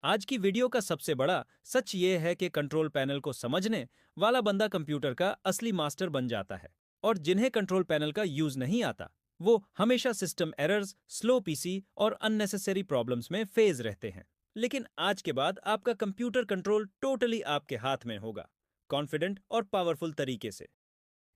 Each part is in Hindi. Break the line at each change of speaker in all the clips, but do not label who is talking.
आज की वीडियो का सबसे बड़ा सच ये है कि कंट्रोल पैनल को समझने वाला बंदा कंप्यूटर का असली मास्टर बन जाता है। और जिन्हें कंट्रोल पैनल का यूज नहीं आता, वो हमेशा सिस्टम एरर्स, स्लो पीसी और अननेसेसरी प्रॉब्लम्स में फेज रहते हैं। लेकिन आज के बाद आपका कंप्यूटर कंट्रोल टोटली आपके हाथ में होगा, कॉन्फिडेंट और पावरफुल तरीके से।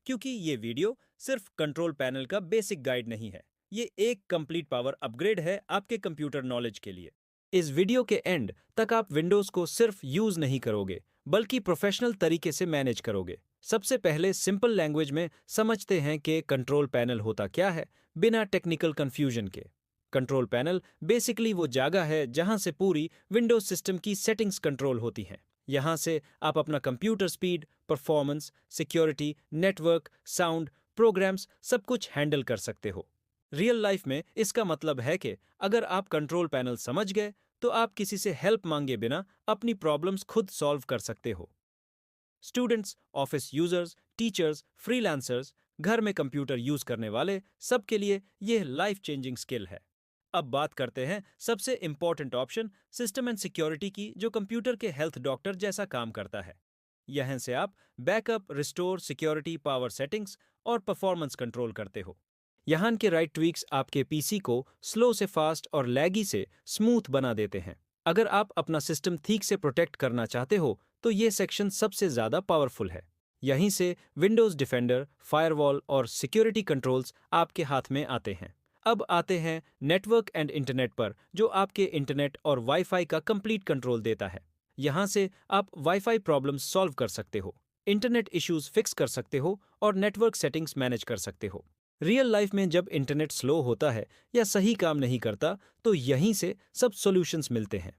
क्योंकि ये वीडियो सिर्फ कंट्रोल पैनल का बेसिक गाइड नहीं है, ये एक कंप्लीट पावर अपग्रेड है आपके कंप्यूटर नॉलेज के लिए। इस वीडियो के एंड तक आप विंडोज को सिर्फ यूज नहीं करोगे, बल्कि प्रोफेशनल तरीके से मैनेज करोगे। सबसे पहले सिंपल लैंग्वेज में समझते हैं कि कंट्रोल पैनल होता क्या है, बिना टेक्निकल कंफ्यूजन के। कंट्रोल पैनल बेसिकली वो जगह है जहां से पूरी विंडोज सिस्टम की सेटिंग्स कंट्रोल होती हैं। यहाँ से आप अपना computer speed, performance, security, network, sound, programs सब कुछ हैंडल कर सकते हो। रियल लाइफ में इसका मतलब है कि अगर आप कंट्रोल पैनल समझ गए, तो आप किसी से हेल्प मांगे बिना अपनी प्रॉब्लम्स खुद सॉल्व कर सकते हो। Students, office users, teachers, freelancers, घर में कंप्यूटर यूज करने वाले सबके लिए यह लाइफ चेंजिंग स्किल है। अब बात करते हैं सबसे important option system and security की, जो कंप्यूटर के हेल्थ डॉक्टर जैसा काम करता है। यहां से आप backup, restore, security, power settings और परफॉर्मेंस कंट्रोल करते हो। यहाँ के राइट ट्वीक्स आपके पीसी को स्लो से फास्ट और लैगी से स्मूथ बना देते हैं। अगर आप अपना सिस्टम ठीक से प्रोटेक्ट करना चाहते हो, तो ये सेक्शन सबसे ज़्यादा पावरफुल है। यहीं से विंडोज़ डिफेंडर, फायरवॉल और सिक्योरिटी कंट्रोल्स आपके हाथ में आते हैं। अब आते हैं नेटवर्क एंड इंटरनेट पर, जो आपके इंटरनेट और वाईफाई का कंप्लीट कंट्रोल देता है। यहाँ से आप वाईफाई प्रॉब्लम्स सॉल्व कर सकते हो, इंटरनेट इश्यूज फिक्स कर सकते हो और नेटवर्क सेटिंग्स मैनेज कर सकते हो। रियल लाइफ में जब इंटरनेट स्लो होता है या सही काम नहीं करता, तो यहीं से सब सॉल्यूशंस मिलते हैं।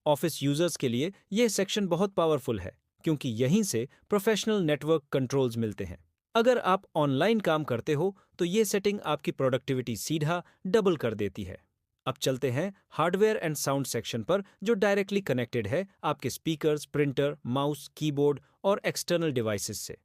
ऑफिस यूजर्स के लिए यह सेक्शन बहुत पावरफुल है, क्योंकि यहीं से प्रोफेशनल नेटवर्क कंट्रोल्स मिलते हैं। अगर आप ऑनलाइन काम करते हो, तो ये सेटिंग आपकी प्रोडक्टिविटी सीधा डबल कर देती है। अब चलते हैं हार्डवेयर एंड साउंड सेक्शन पर, जो डायरेक्टली कनेक्टेड है आपके स्पीकर्स, प्रिंटर, माउस, कीबोर्ड और एक्सटर्नल डिवाइसेस से।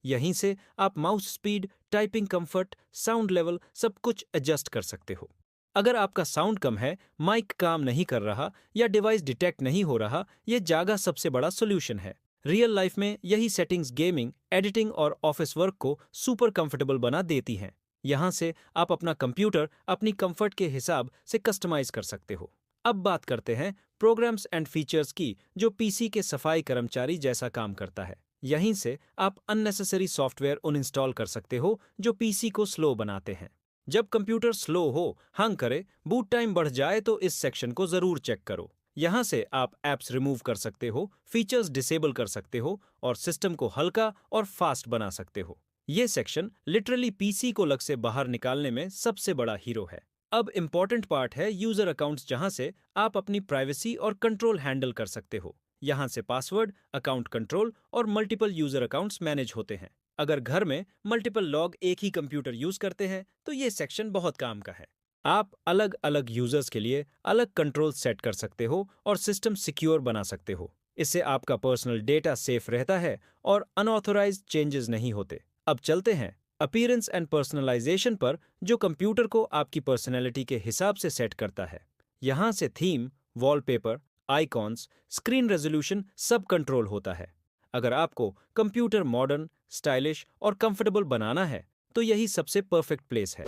यहीं से आप mouse speed, typing comfort, sound level सब कुछ एडजस्ट कर सकते हो। अगर आपका साउंड कम है, माइक काम नहीं कर रहा या डिवाइस डिटेक्ट नहीं हो रहा, यह जागा सबसे बड़ा सोल्यूशन है। रियल लाइफ में यही सेटिंग्स गेमिंग, एडिटिंग और ऑफिस वर्क को सुपर कंफर्टेबल बना देती हैं। यहाँ से आप अपना कंप्यूटर अपनी कंफर्ट के हिसाब से कस्टमाइज कर सकते हो। अब बात करते हैं प्रोग्राम्स एंड फीचर्स की, जो पीसी के सफाई कर्मचारी जैसा काम करता है। यहीं से आप अननेसेसरी सॉफ्टवेयर अनइंस्टॉल कर सकते हो, जो पीसी को स्लो बनाते हैं। जब कंप्यूटर स्लो हो, हैंग करे, बूट टाइम बढ़ जाए, तो इस सेक्शन को जरूर चेक करो। यहाँ से आप ऐप्स रिमूव कर सकते हो, फीचर्स डिसेबल कर सकते हो और सिस्टम को हल्का और फास्ट बना सकते हो। ये सेक्शन लिटरली पीसी को लग से बाहर निकालने में सबसे बड़ा हीरो है। अब इम्पॉर्टेंट पार्ट है यूजर अकाउंट्स, जहां से आप अपनी प्राइवेसी और कंट्रोल हैंडल कर सकते हो। यहाँ से पासवर्ड, अकाउंट कंट्रोल और मल्टीपल यूजर अकाउंट्स मैनेज होते हैं। अगर घर में मल्टीपल लोग एक ही कंप्यूटर यूज करते हैं, तो ये सेक्शन बहुत काम का है। आप अलग अलग यूजर्स के लिए अलग कंट्रोल सेट कर सकते हो और सिस्टम सिक्योर बना सकते हो। इससे आपका पर्सनल डेटा सेफ रहता है और अनऑथोराइज्ड चेंजेस नहीं होते। अब चलते हैं अपीयरेंस एंड पर्सनलाइजेशन पर, जो कंप्यूटर को आपकी पर्सनैलिटी के हिसाब से सेट करता है। यहाँ से theme, wallpaper, icons, screen resolution सब कंट्रोल होता है। अगर आपको कंप्यूटर मॉडर्न, स्टाइलिश और कंफर्टेबल बनाना है, तो यही सबसे परफेक्ट प्लेस है।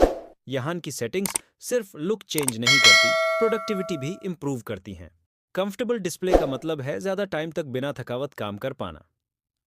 यहाँ की सेटिंग्स सिर्फ लुक चेंज नहीं करती, प्रोडक्टिविटी भी इंप्रूव करती हैं। कंफर्टेबल डिस्प्ले का मतलब है ज़्यादा टाइम तक बिना थकावट काम कर पाना।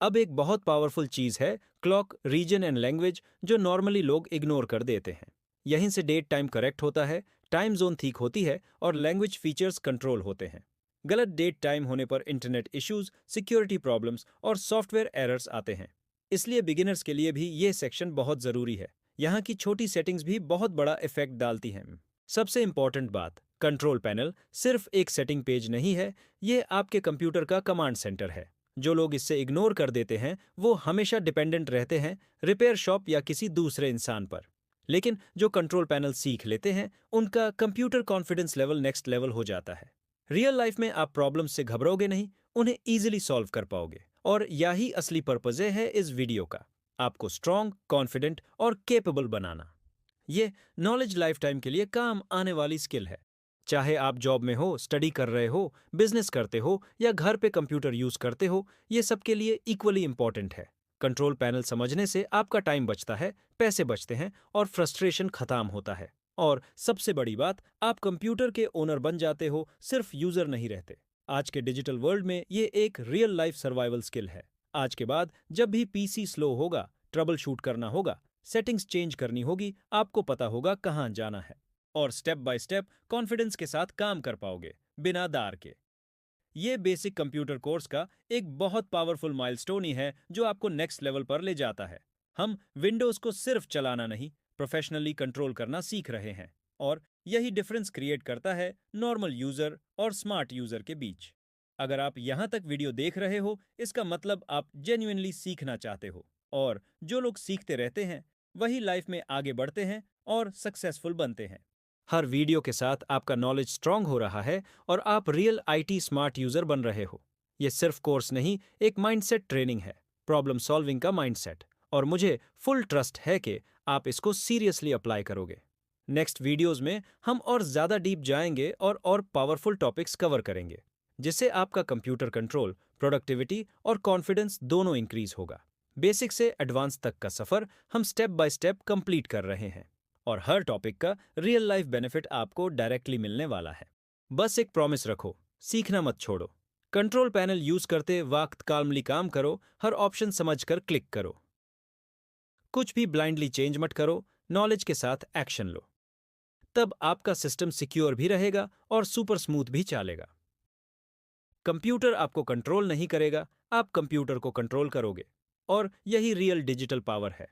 अब एक बहुत पावरफुल चीज़ है क्लॉक, रीजन एंड लैंग्वेज, जो नॉर्मली लोग इग्नोर कर देते हैं। यहीं से डेट टाइम करेक्ट होता है, टाइम जोन ठीक होती है और लैंग्वेज फीचर्स कंट्रोल होते हैं। गलत डेट टाइम होने पर इंटरनेट इश्यूज, सिक्योरिटी प्रॉब्लम्स और सॉफ्टवेयर एरर्स आते हैं। इसलिए बिगिनर्स के लिए भी ये सेक्शन बहुत ज़रूरी है। यहाँ की छोटी सेटिंग्स भी बहुत बड़ा इफेक्ट डालती हैं। सबसे इंपॉर्टेंट बात, कंट्रोल पैनल सिर्फ एक सेटिंग पेज नहीं है, ये आपके कंप्यूटर का कमांड सेंटर है। जो लोग इससे इग्नोर कर देते हैं, वो हमेशा डिपेंडेंट रहते हैं रिपेयर शॉप या किसी दूसरे इंसान पर। लेकिन जो कंट्रोल पैनल सीख लेते हैं, उनका computer confidence level next level हो जाता है। रियल लाइफ में आप प्रॉब्लम से घबराओगे नहीं, उन्हें इजीली सॉल्व कर पाओगे। और यही असली पर्पज है इस वीडियो का, आपको स्ट्रॉन्ग, कॉन्फिडेंट और केपेबल बनाना। ये नॉलेज लाइफ टाइम के लिए काम आने वाली स्किल है। चाहे आप जॉब में हो, स्टडी कर रहे हो, बिजनेस करते हो या घर पे कंप्यूटर यूज करते हो, ये सबके लिए इक्वली इंपॉर्टेंट है। कंट्रोल पैनल समझने से आपका टाइम बचता है, पैसे बचते हैं और फ्रस्ट्रेशन खत्म होता है। और सबसे बड़ी बात, आप कंप्यूटर के ओनर बन जाते हो, सिर्फ यूजर नहीं रहते। आज के डिजिटल वर्ल्ड में ये एक रियल लाइफ सर्वाइवल स्किल है। आज के बाद जब भी पीसी स्लो होगा, ट्रबल शूट करना होगा, सेटिंग्स चेंज करनी होगी, आपको पता होगा कहाँ जाना है और स्टेप बाय स्टेप कॉन्फिडेंस के साथ काम कर पाओगे, बिना दार के। ये बेसिक कंप्यूटर कोर्स का एक बहुत पावरफुल माइलस्टोन ही है जो आपको नेक्स्ट लेवल पर ले जाता है। हम विंडोज को सिर्फ चलाना नहीं, प्रोफेशनली कंट्रोल करना सीख रहे हैं और यही डिफरेंस क्रिएट करता है नॉर्मल यूजर और स्मार्ट यूजर के बीच। अगर आप यहाँ तक वीडियो देख रहे हो, इसका मतलब आप जेन्युइनली सीखना चाहते हो और जो लोग सीखते रहते हैं वही लाइफ में आगे बढ़ते हैं और सक्सेसफुल बनते हैं। हर वीडियो के साथ आपका नॉलेज स्ट्रांग हो रहा है और आप रियल आईटी स्मार्ट यूजर बन रहे हो। ये सिर्फ कोर्स नहीं, एक माइंडसेट ट्रेनिंग है, प्रॉब्लम सॉल्विंग का माइंडसेट, और मुझे फुल ट्रस्ट है कि आप इसको सीरियसली अप्लाई करोगे। नेक्स्ट वीडियोस में हम और ज़्यादा डीप जाएंगे और पावरफुल टॉपिक्स कवर करेंगे, जिससे आपका कंप्यूटर कंट्रोल, प्रोडक्टिविटी और कॉन्फिडेंस दोनों इंक्रीज होगा। बेसिक से एडवांस तक का सफ़र हम स्टेप बाय स्टेप कंप्लीट कर रहे हैं और हर टॉपिक का रियल लाइफ बेनिफिट आपको डायरेक्टली मिलने वाला है। बस एक प्रॉमिस रखो, सीखना मत छोड़ो। कंट्रोल पैनल यूज करते वक्त काल्मली काम करो, हर ऑप्शन समझकर क्लिक करो। कुछ भी ब्लाइंडली चेंज मत करो, नॉलेज के साथ एक्शन लो। तब आपका सिस्टम सिक्योर भी रहेगा और सुपर स्मूथ भी चलेगा। कंप्यूटर आपको कंट्रोल नहीं करेगा, आप कंप्यूटर को कंट्रोल करोगे, और यही रियल डिजिटल पावर है।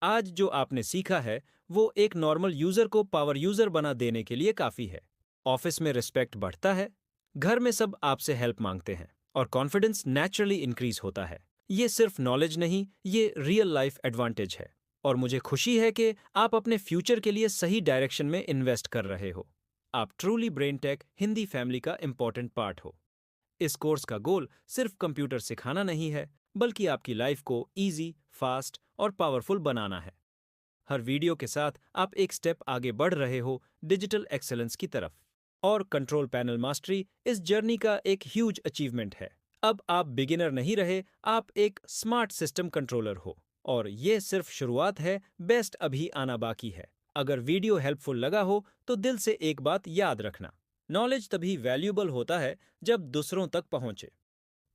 आज जो आपने सीखा है वो एक नॉर्मल यूजर को पावर यूजर बना देने के लिए काफी है। ऑफिस में रिस्पेक्ट बढ़ता है, घर में सब आपसे हेल्प मांगते हैं और कॉन्फिडेंस नेचुरली इंक्रीज होता है। ये सिर्फ नॉलेज नहीं, ये रियल लाइफ एडवांटेज है और मुझे खुशी है कि आप अपने फ्यूचर के लिए सही डायरेक्शन में इन्वेस्ट कर रहे हो। आप truly brain tech Hindi family का इंपॉर्टेंट पार्ट हो। इस कोर्स का गोल सिर्फ कंप्यूटर सिखाना नहीं है, बल्कि आपकी लाइफ को इजी, फास्ट और पावरफुल बनाना है। हर वीडियो के साथ आप एक स्टेप आगे बढ़ रहे हो डिजिटल एक्सेलेंस की तरफ, और कंट्रोल पैनल मास्टरी इस जर्नी का एक ह्यूज अचीवमेंट है। अब आप बिगिनर नहीं रहे, आप एक स्मार्ट सिस्टम कंट्रोलर हो, और ये सिर्फ शुरुआत है, बेस्ट अभी आना बाकी है। अगर वीडियो हेल्पफुल लगा हो तो दिल से एक बात याद रखना, नॉलेज तभी वैल्यूएबल होता है जब दूसरों तक पहुंचे।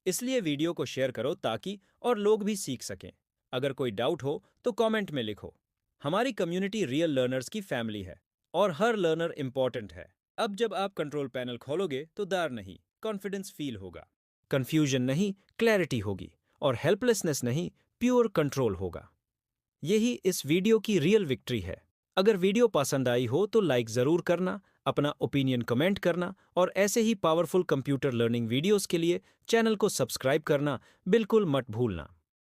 इसलिए वीडियो को शेयर करो ताकि और लोग भी सीख सकें। अगर कोई डाउट हो तो कमेंट में लिखो। हमारी कम्युनिटी रियल लर्नर्स की फैमिली है और हर लर्नर इंपॉर्टेंट है। अब जब आप कंट्रोल पैनल खोलोगे तो डर नहीं, कॉन्फिडेंस फील होगा, कंफ्यूजन नहीं, क्लैरिटी होगी, और हेल्पलेसनेस नहीं, प्योर कंट्रोल होगा। यही इस वीडियो की रियल विक्ट्री है। अगर वीडियो पसंद आई हो तो लाइक ज़रूर करना, अपना ओपिनियन कमेंट करना, और ऐसे ही पावरफुल कंप्यूटर लर्निंग वीडियोस के लिए चैनल को सब्सक्राइब करना बिल्कुल मत भूलना।